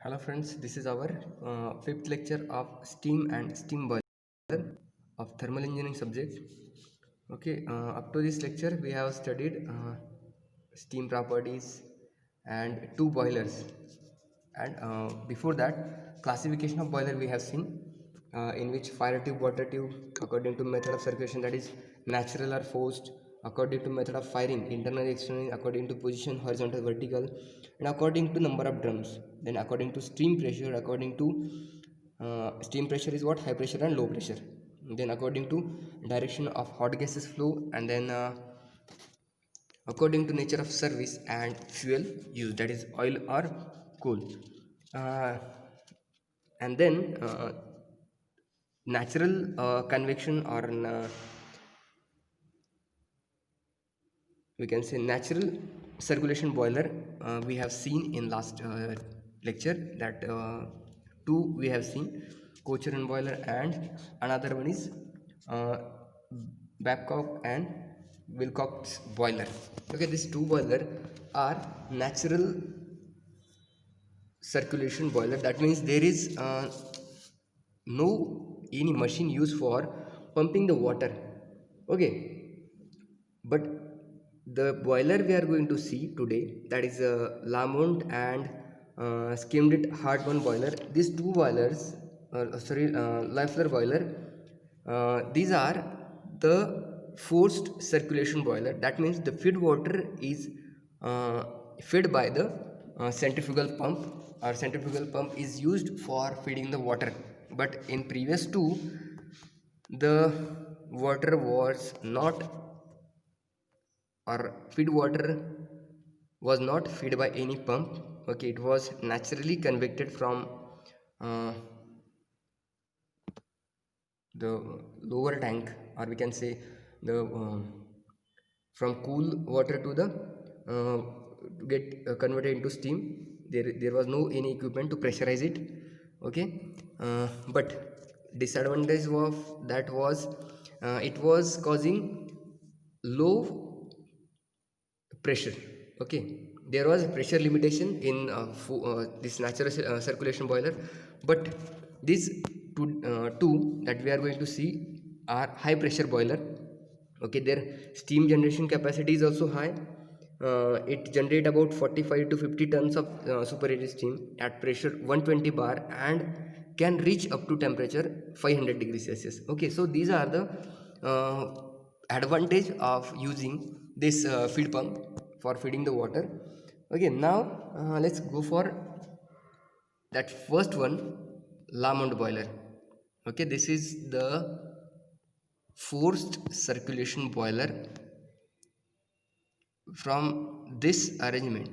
Hello friends, this is our fifth lecture of steam and steam boiler of thermal engineering subject. Okay, up to this lecture we have studied steam properties and two boilers, and before that classification of boiler we have seen, in which fire tube, water tube according to method of circulation, that is natural or forced, according to method of firing, internal external, according to position, horizontal, vertical, and according to number of drums. Then according to steam pressure, according to steam pressure is what, high pressure and low pressure. Then according to direction of hot gases flow, and then according to nature of service and fuel use, that is oil or coal. uh, and then natural convection, or we can say natural circulation boiler, we have seen in last lecture, that two we have seen, Cochran boiler, and another one is uh, Babcock and Wilcox boiler. Okay, these two boiler are natural circulation boiler. That means there is no any machine used for pumping the water. Okay, but the boiler we are going to see today, that is a Lamont and skimmed Hartmann boiler. These two boilers, Leifler boiler, these are the forced circulation boiler. That means the feed water is uh, fed by the centrifugal pump, or centrifugal pump is used for feeding the water. But in previous two, the water was not, or feed water was not fed by any pump. Okay, it was naturally convected from uh, the lower tank, or we can say the from cool water to the uh, to get converted into steam. There was no any equipment to pressurize it. Okay, but disadvantage of that was, it was causing low pressure. Okay, there was a pressure limitation in this natural circulation boiler. But these two that we are going to see are high pressure boiler. Okay, their steam generation capacity is also high. It generate about 45 to 50 tons of superheated steam at pressure 120 bar, and can reach up to temperature 500 degrees Celsius. Okay, so these are the uh, advantage of using this feed pump for feeding the water. Okay, now let's go for that first one, Lamont boiler. Okay, this is the forced circulation boiler. From this arrangement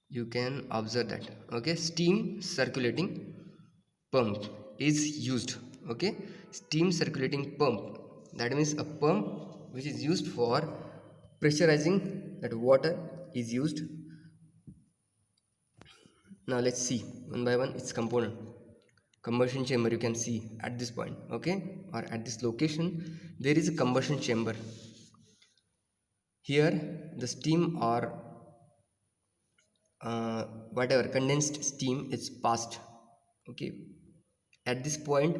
you can observe that, okay, steam circulating pump is used. Okay, steam circulating pump, that means a pump which is used for pressurizing that water is used. Now let's see one by one its component. Combustion chamber, you can see at this point, okay, or at this location there is a combustion chamber. Here the steam, or whatever condensed steam is passed. Okay, at this point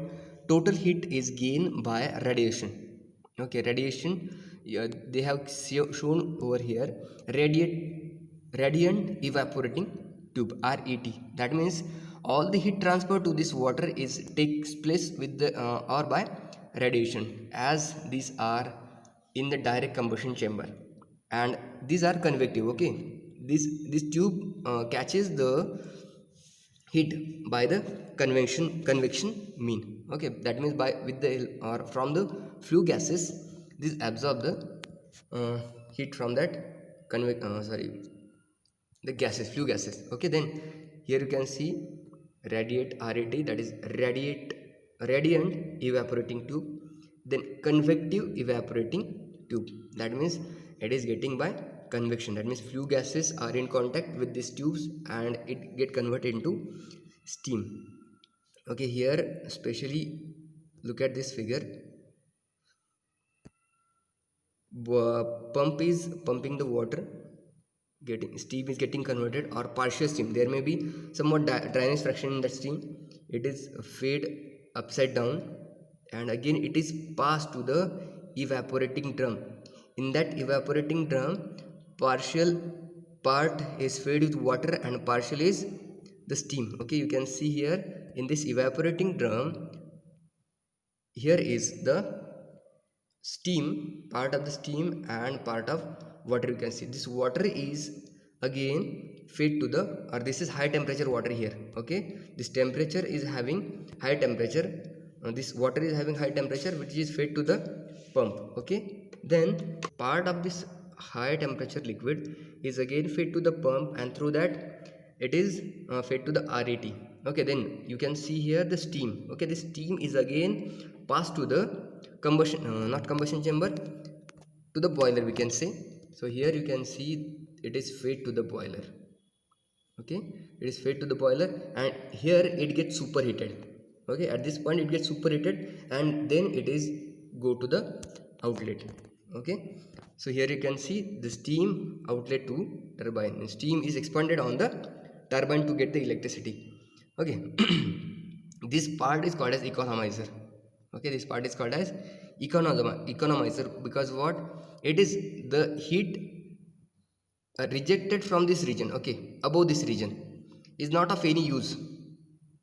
total heat is gained by radiation. Okay, radiation, yeah, they have shown over here, radiant evaporating tube, RET. That means all the heat transfer to this water is takes place with the or by radiation, as these are in the direct combustion chamber, and these are convective. Okay, this tube catches the heat by the convection mean. Okay, that means by with the or from the flue gases, this absorb the uh, heat from that sorry, the gases, flue gases. Okay, then here you can see radiate, RAT, that is radiant evaporating tube. Then convective evaporating tube, that means it is getting by convection. That means flue gases are in contact with these tubes and it get converted into steam. Okay, here especially look at this figure. Pump is pumping the water getting steam is getting converted, or partial steam. There may be somewhat dryness fraction in that steam. It is fed upside down, and again it is passed to the evaporating drum. In that evaporating drum, partial part is fed with water and partial is the steam. Okay, you can see here in this evaporating drum, here is the steam, part of the steam and part of water. You can see this water is again fed to the, or this is high temperature water here. Okay, this temperature is having high temperature, this water is having high temperature, which is fed to the pump. Okay, then part of this high temperature liquid is again fed to the pump, and through that it is fed to the RAT. Okay, then you can see here the steam. Okay, this steam is again passed to the combustion, not combustion chamber, to the boiler, we can say. So here you can see it is fed to the boiler. Okay, it is fed to the boiler, and here it gets superheated. Okay, at this point it gets superheated, and then it is go to the outlet. Okay, so here you can see the steam outlet to turbine, and steam is expanded on the turbine to get the electricity. Okay, this part is called as economizer. Okay, this part is called as economizer, because what, it is the heat rejected from this region, okay, above this region, is not of any use.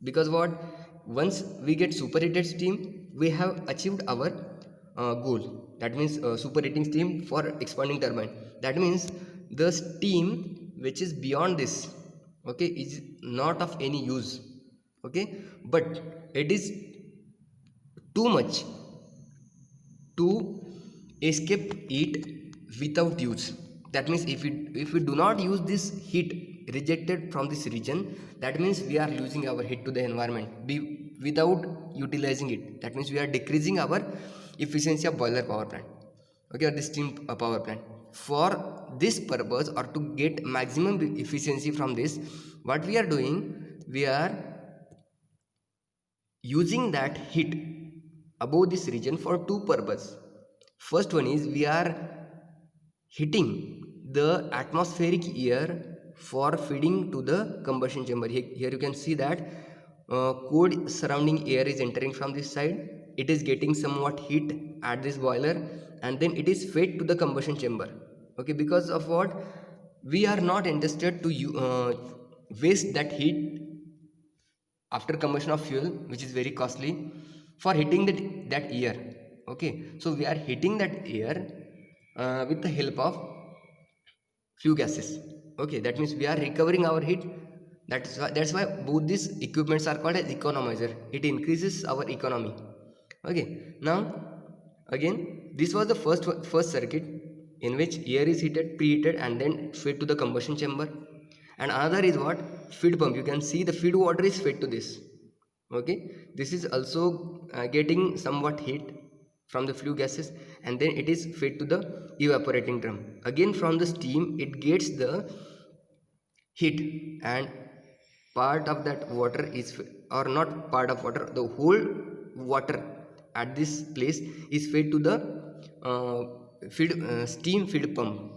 Because what, once we get superheated steam, we have achieved our goal. That means superheating steam for expanding turbine. That means the steam which is beyond this, okay, is not of any use. Okay, but it is too much to escape it without use. That means if we do not use this heat rejected from this region, that means we are losing our heat to the environment without utilizing it. That means we are decreasing our efficiency of boiler power plant, okay, or the steam power plant. For this purpose, or to get maximum efficiency from this, what we are doing, we are using that heat above this region for two purposes. First one is we are heating the atmospheric air for feeding to the combustion chamber. Here you can see that cold surrounding air is entering from this side. It is getting somewhat heat at this boiler, and then it is fed to the combustion chamber. Okay, because of what, we are not interested to waste that heat after combustion of fuel, which is very costly, for heating that air. Okay, so we are heating that air with the help of flue gases. Okay, that means we are recovering our heat. That's why both these equipments are called as economizer. It increases our economy. Okay, now again, this was the first circuit, in which air is heated, preheated, and then fed to the combustion chamber. And another is what, feed pump. You can see the feed water is fed to this. Okay, this is also getting somewhat heat from the flue gases, and then it is fed to the evaporating drum. Again, from the steam it gets the heat, and part of that water is, or not part of water, the whole water at this place is fed to the uh, steam feed pump.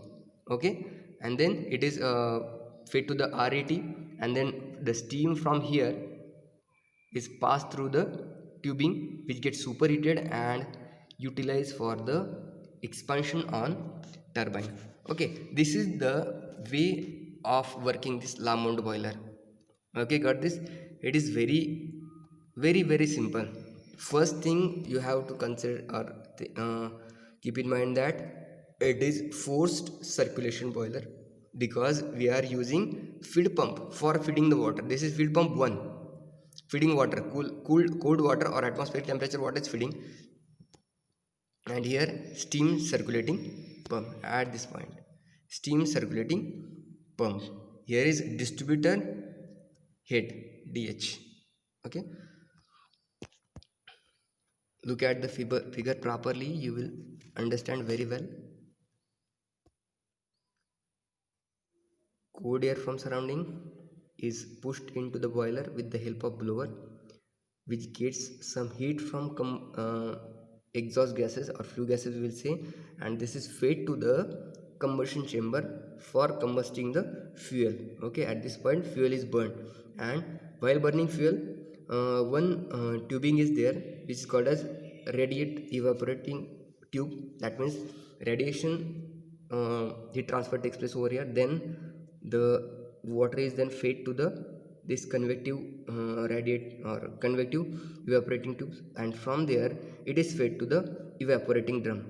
Okay, and then it is fed to the RAT, and then the steam from here is passed through the tubing, which gets superheated and utilized for the expansion on turbine. Okay, this is the way of working this Lamont boiler. Okay, got this? It is very simple. First thing you have to consider, or keep in mind, that it is forced circulation boiler, because we are using feed pump for feeding the water. This is feed pump 1, feeding water, cold water or atmospheric temperature water is feeding. And here steam circulating pump at this point, steam circulating pump. Here is distributor head, DH. Okay, look at the figure properly, you will understand very well. Cold air from surrounding is pushed into the boiler with the help of blower, which gets some heat from exhaust gases or flue gases, we will say, and this is fed to the combustion chamber for combusting the fuel. Okay, at this point fuel is burned, and while burning fuel, one tubing is there which is called as radiate evaporating tube. That means radiation heat transfer takes place over here, then the water is then fed to the this convective radiate or convective evaporating tubes, and from there it is fed to the evaporating drum.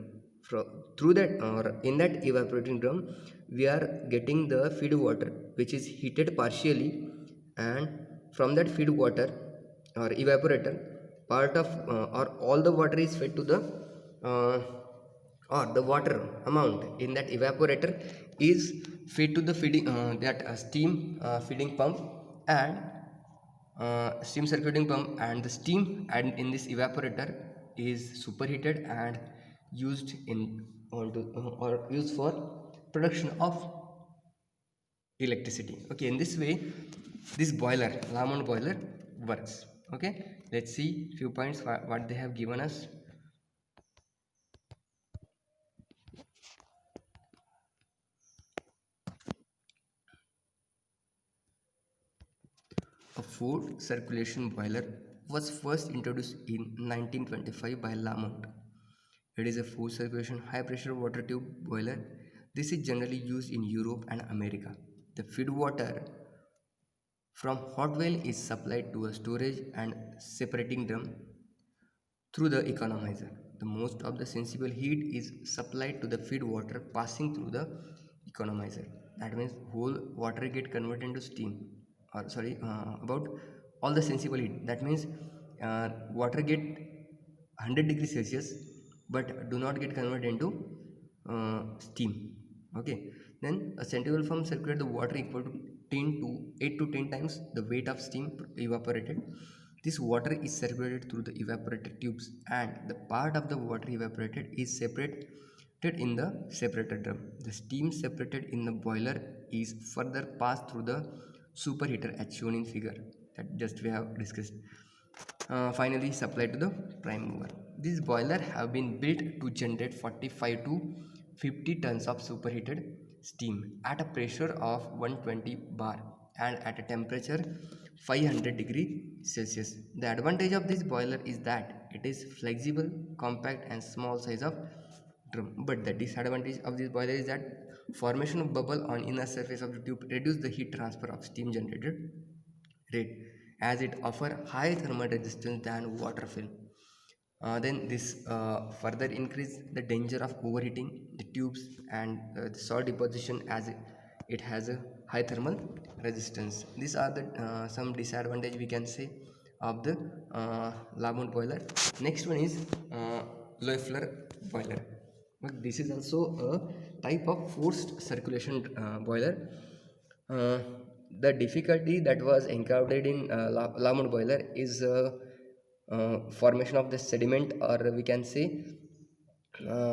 Through that or in that evaporating drum we are getting the feed water which is heated partially, and from that feed water or evaporator, part of or all the water is fed to the uh, or the water amount in that evaporator is fed to the feeding that steam feeding pump and steam circulating pump, and the steam and in this evaporator is superheated and used in or used for production of electricity. Okay, in this way this boiler, Lamont boiler, works. Okay, let's see few points what they have given us. A food circulation boiler was first introduced in 1925 by Lamont. It is a food circulation high pressure water tube boiler. This is generally used in Europe and America. The feed water from hot well is supplied to a storage and separating drum through the economizer. The most of the sensible heat is supplied to the feed water passing through the economizer. That means whole water get converted into steam, or sorry, about all the sensible heat. That means water get 100 degrees Celsius but do not get converted into steam. Okay, then a centrifugal pump circulate the water equal to 10 to 8 to 10 times the weight of steam evaporated. This water is circulated through the evaporator tubes, and the part of the water evaporated is separated in the separator drum. The steam separated in the boiler is further passed through the superheater as shown in figure that just we have discussed. Finally supplied to the prime mover. This boiler have been built to generate 45 to 50 tons of superheated steam at a pressure of 120 bar and at a temperature 500 degree Celsius. The advantage of this boiler is that it is flexible, compact and small size of drum. But the disadvantage of this boiler is that formation of bubble on inner surface of the tube reduce the heat transfer of steam generated rate, as it offer high thermal resistance than water film. Then this further increase the danger of overheating the tubes and the salt deposition, as it has a high thermal resistance. These are the some disadvantage we can say of the Lamont boiler. Next one is Loeffler boiler. But this is also a type of forced circulation boiler. Uh, the difficulty that was encountered in Lamont boiler is formation of the sediment, or we can say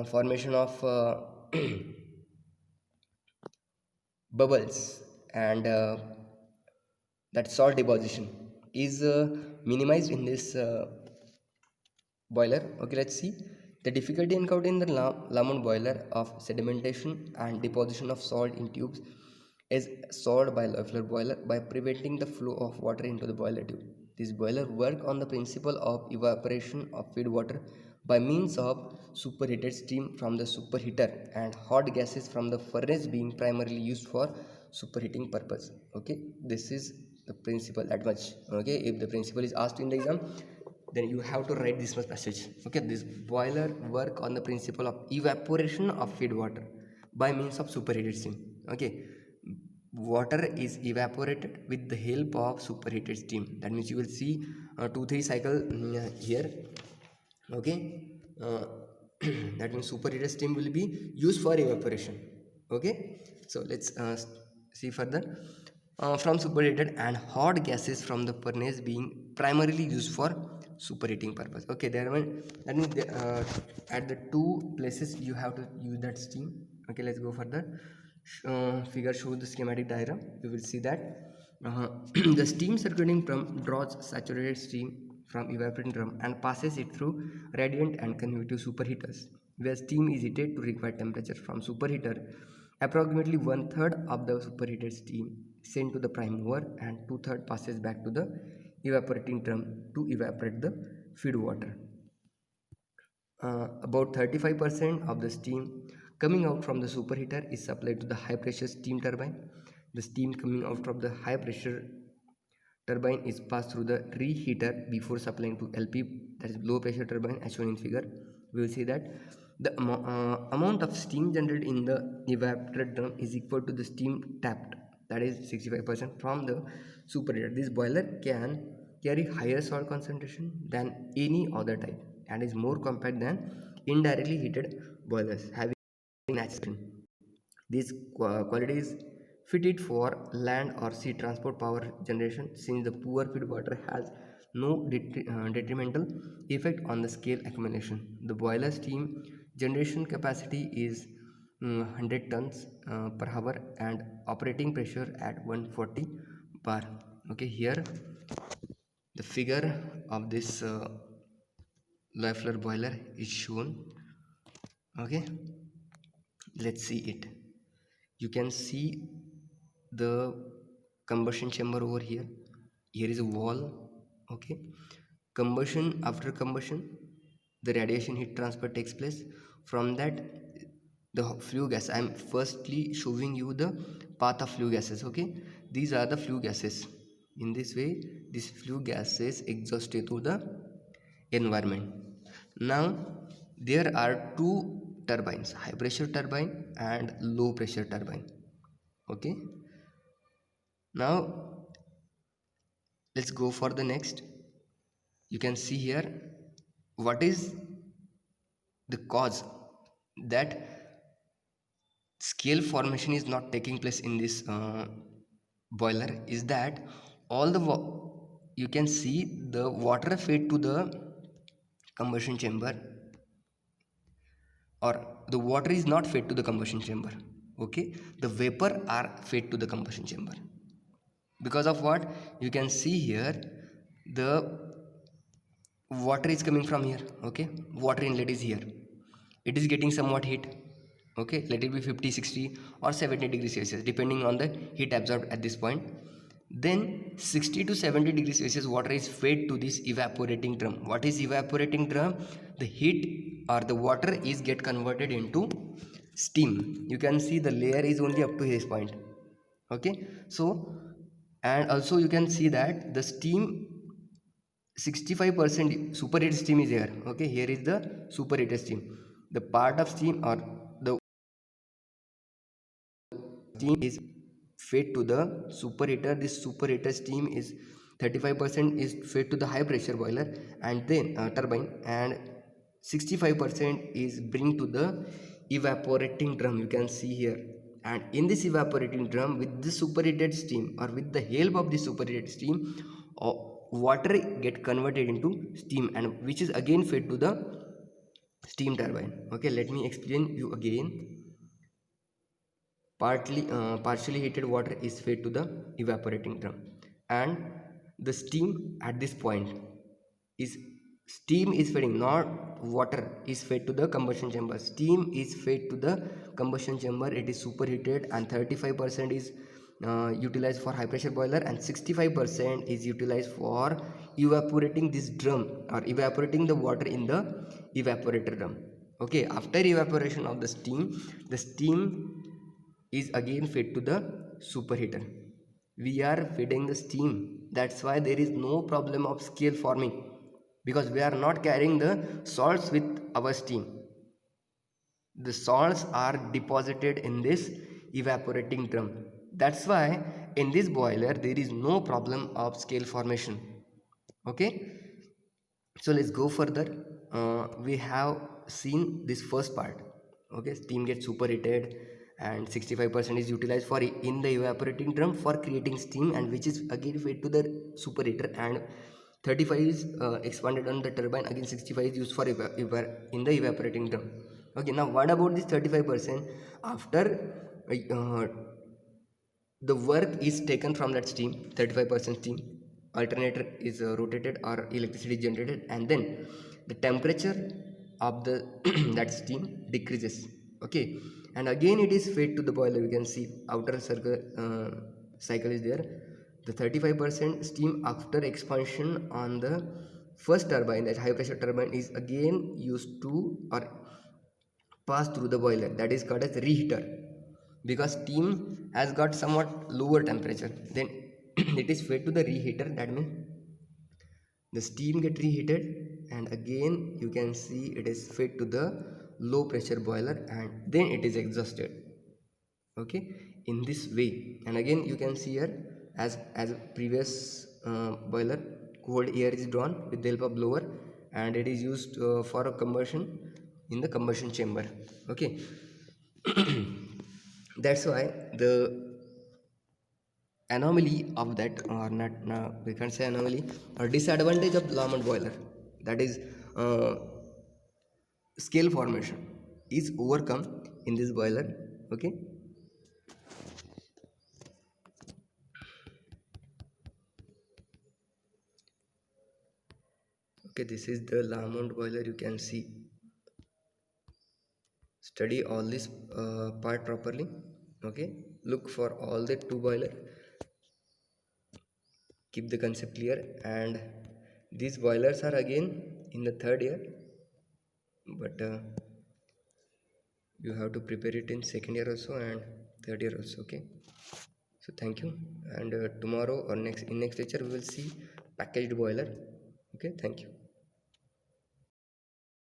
formation of bubbles, and that salt deposition is minimized in this boiler. Okay, let's see the difficulty encountered in the Lamont boiler of sedimentation and deposition of salt in tubes is solved by Loeffler boiler by preventing the flow of water into the boiler tube. This boiler work on the principle of evaporation of feed water by means of superheated steam from the superheater and hot gases from the furnace being primarily used for superheating purpose. Okay, this is the principle that much. Okay, if the principle is asked in the exam, then you have to write this much passage. Okay, this boiler work on the principle of evaporation of feed water by means of superheated steam. Okay, water is evaporated with the help of superheated steam. That means you will see 2-3 cycle here. Okay, uh, that means superheated steam will be used for evaporation. Okay, so let's see further. From superheated and hot gases from the furnace being primarily used for superheating purpose. Okay, there one, that means at the two places you have to use that steam. Okay, let's go further. Figure shows the schematic diagram. You will see that the steam circulating drum draws saturated steam from evaporating drum and passes it through radiant and convective superheaters, where steam is heated to required temperature. From superheater, Approximately one third of the superheated steam sent to the prime mover and two-thirds passes back to the evaporating drum to evaporate the feed water. About 35% of the steam coming out from the superheater is supplied to the high pressure steam turbine. The steam coming out from the high pressure turbine is passed through the reheater before supplying to LP, that is low pressure turbine, as shown in figure. We will see that the amount of steam generated in the evaporated drum is equal to the steam tapped, that is 65% from the superheater. This boiler can carry higher salt concentration than any other type and is more compact than indirectly heated boilers having natural. These qualities fit it for land or sea transport power generation, since the poor feed water has no detrimental effect on the scale accumulation. The boiler steam generation capacity is 100 tons per hour and operating pressure at 140 bar. Okay, here the figure of this Leffler boiler is shown. Okay, let's see it. You can see the combustion chamber over here. Here is a wall. Okay, combustion, after combustion the radiation heat transfer takes place. From that, the flue gas, I am firstly showing you the path of flue gases. Okay, these are the flue gases. In this way, these flue gases exhaust to the environment. Now there are two turbines, high pressure turbine and low pressure turbine. Okay, now let's go for the next. You can see here what is the cause that scale formation is not taking place in this boiler, is that all the you can see the water fed to the combustion chamber, or the water is not fed to the combustion chamber. Okay, the vapor are fed to the combustion chamber. Because of what? You can see here the water is coming from here. Okay, water inlet is here, it is getting somewhat heat. Okay, let it be 50, 60 or 70 degrees Celsius depending on the heat absorbed at this point. Then 60 to 70 degrees Celsius water is fed to this evaporating drum. What is evaporating drum? The heat or the water is get converted into steam. You can see the layer is only up to this point. Okay, so and also you can see that the steam 65% superheated steam is here. Okay, here is the superheated steam. The part of steam or the steam is fed to the superheater. This superheater steam is 35% is fed to the high pressure boiler and then turbine, and 65% is bring to the evaporating drum. You can see here, and in this evaporating drum, with the superheated steam or with the help of the superheated steam, water get converted into steam, and which is again fed to the steam turbine. Okay, let me explain you again. Partially heated water is fed to the evaporating drum, and the steam at this point is steam is feeding, not water is fed to the combustion chamber. Steam is fed to the combustion chamber. It is superheated, and 35% is utilized for high pressure boiler, and 65% is utilized for evaporating this drum or evaporating the water in the evaporator drum. Okay, after evaporation of the steam is again fed to the superheater. We are feeding the steam, that's why there is no problem of scale forming, because we are not carrying the salts with our steam. The salts are deposited in this evaporating drum. That's why in this boiler there is no problem of scale formation. Okay, so let's go further. We have seen this first part. Okay, steam gets superheated and 65% is utilized for in the evaporating drum for creating steam, and which is again fed to the superheater, and 35 is expanded on the turbine, again 65 is used for in the evaporating drum. Okay, now what about this 35%? After uh, the work is taken from that steam, 35% steam, alternator is rotated or electricity generated, and then the temperature of the that steam decreases. Okay, and again it is fed to the boiler. You can see outer circle cycle is there. The 35% steam after expansion on the first turbine, that high pressure turbine, is again used to or pass through the boiler, that is called as reheater, because steam has got somewhat lower temperature, then it is fed to the reheater. That means the steam get reheated, and again you can see it is fed to the low pressure boiler, and then it is exhausted. Okay, in this way. And again you can see here, as previous boiler, cold air is drawn with the help of blower, and it is used for a combustion in the combustion chamber. Okay. That's why the anomaly of that, or not, no, we can't say anomaly, or disadvantage of Lamont boiler, that is scale formation, is overcome in this boiler. Okay. Okay, this is the Lamont boiler. You can see, study all this part properly. Okay, look for all the two boiler, keep the concept clear. And these boilers are again in the third year, but you have to prepare it in second year also and third year also. Okay, so thank you, and tomorrow or next lecture we will see packaged boiler. Okay, thank you.